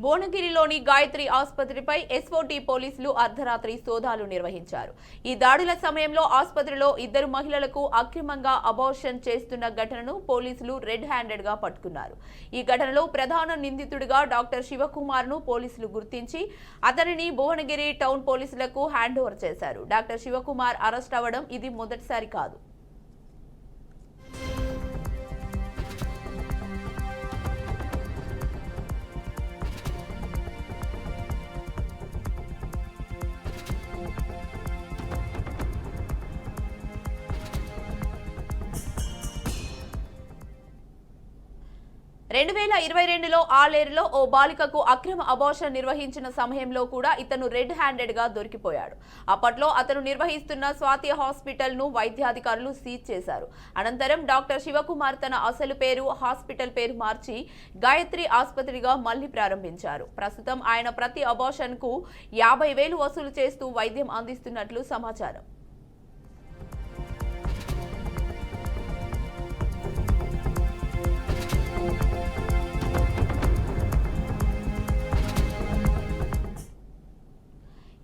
భువనగిరిలోని Gayatri ఆసుపత్రిపై SOT పోలీసులు అర్ధరాత్రి సోదాలు నిర్వహించారు. ఈ దాడుల సమయంలో ఆసుపత్రిలో ఇద్దరు మహిళలకు అక్రమంగా అబార్షన్ చేస్తున్న ఘటనను పోలీసులు రెడ్ హ్యాండెడ్ గా పట్టుకున్నారు. ఈ ఘటనలో ప్రధాన నిందితుడిగా డాక్టర్ శివకుమార్ ను పోలీసులు గుర్తించి అతనిని భువనగిరి టౌన్ పోలీసులకు హ్యాండ్ ఓవర్ చేశారు. డాక్టర్ శివకుమార్ అరెస్ట్ అవ్వడం ఇది మొదటిసారి కాదు. లో ఆలేరులో ఓ బాలికకు అక్రమ అబార్షన్ నిర్వహించిన సమయంలో కూడా ఇతను రెడ్ హ్యాండెడ్ గా దొరికిపోయాడు. అప్పట్లో అతను నిర్వహిస్తున్న స్వాతి హాస్పిటల్ ను వైద్యాధికారులు సీజ్ చేశారు. అనంతరం డాక్టర్ శివకుమార్ తన అసలు పేరు, హాస్పిటల్ పేరు మార్చి గాయత్రి ఆసుపత్రిగా మళ్లీ ప్రారంభించారు. ప్రస్తుతం ఆయన ప్రతి అబార్షన్ కు 50,000 వసూలు చేస్తూ వైద్యం అందిస్తున్నట్లు సమాచారం.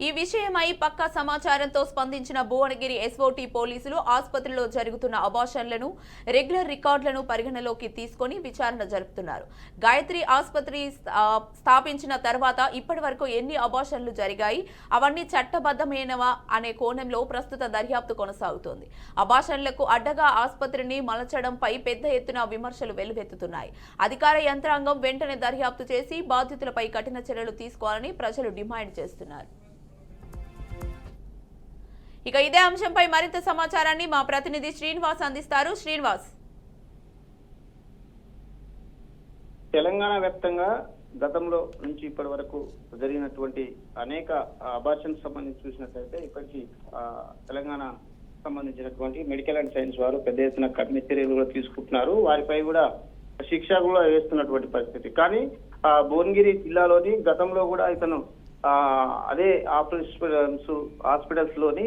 ఈ విషయమై పక్కా సమాచారంతో స్పందించిన భువనగిరి ఎస్ఓటీ పోలీసులు ఆసుపత్రిలో జరుగుతున్న అబార్షన్లను, రెగ్యులర్ రికార్డులను పరిగణలోకి తీసుకుని విచారణ జరుపుతున్నారు. గాయత్రి ఆసుపత్రి స్థాపించిన తర్వాత ఇప్పటి వరకు ఎన్ని అబార్షన్లు జరిగాయి, అవన్నీ చట్టబద్ధమైనవా అనే కోణంలో ప్రస్తుత దర్యాప్తు కొనసాగుతోంది. అబార్షన్లకు అడ్డగా ఆసుపత్రిని మలచడంపై పెద్ద ఎత్తున విమర్శలు వెల్లువెత్తుతున్నాయి. అధికార యంత్రాంగం వెంటనే దర్యాప్తు చేసి బాధితులపై కఠిన చర్యలు తీసుకోవాలని ప్రజలు డిమాండ్ చేస్తున్నారు. ఇక ఇదే అంశంపై మరింత సమాచారాన్ని మా ప్రతినిధి శ్రీనివాస్ అందిస్తారు. శ్రీనివాస్, తెలంగాణ వ్యాప్తంగా గతంలో నుంచి ఇప్పటి వరకు జరిగినటువంటి అనేక అబార్షన్ సంబంధించి చూసినట్లయితే ఇప్పటికీ తెలంగాణ సంబంధించినటువంటి మెడికల్ అండ్ సైన్స్ వారు పెద్ద ఎత్తున కఠిన చర్యలు కూడా తీసుకుంటున్నారు. వారిపై కూడా శిక్ష కూడా వేస్తున్నటువంటి పరిస్థితి. కానీ భువనగిరి జిల్లాలోని గతంలో కూడా ఇతను అదే హాస్పిటల్స్ లోని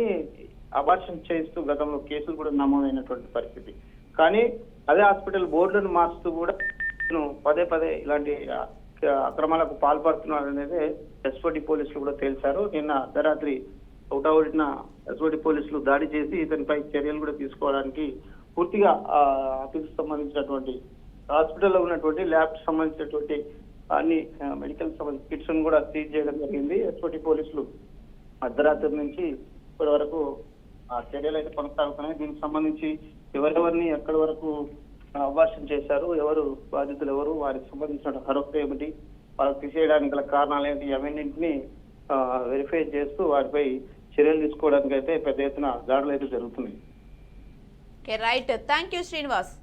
అబార్షన్ చేయిస్తూ గతంలో కేసులు కూడా నమోదైనటువంటి పరిస్థితి. కానీ అదే హాస్పిటల్ బోర్డులను మార్చుతూ కూడా పదే పదే ఇలాంటి అక్రమాలకు పాల్పడుతున్నారు అనేది ఎస్ఓటీ పోలీసులు కూడా తేల్చారు. నిన్న అర్ధరాత్రి ఒకటోటిన ఎస్ఓటీ పోలీసులు దాడి చేసి ఇతనిపై చర్యలు కూడా తీసుకోవడానికి పూర్తిగా ఆఫీస్ సంబంధించినటువంటి హాస్పిటల్లో ఉన్నటువంటి ల్యాబ్ సంబంధించినటువంటి అన్ని మెడికల్ సంబంధించిన కిట్స్ కూడా సీజ్ చేయడం జరిగింది. ఎస్ఓటీ పోలీసులు అర్ధరాత్రి నుంచి ఇప్పటి వరకు చర్యలు అయితే కొనసాగుతున్నాయి. దీనికి సంబంధించి ఎవరెవరిని ఎక్కడి వరకు అబార్షన్ చేశారు, ఎవరు బాధితులు ఎవరు, వారికి సంబంధించిన ఆరోగ్యం ఏమిటి, వాళ్ళకి తీసేయడానికి గల కారణాలు ఏంటి, అవన్నింటినీ వెరిఫై చేస్తూ వారిపై చర్యలు తీసుకోవడానికి అయితే పెద్ద ఎత్తున దాడులు అయితే జరుగుతున్నాయి. Right, thank you Srinivas.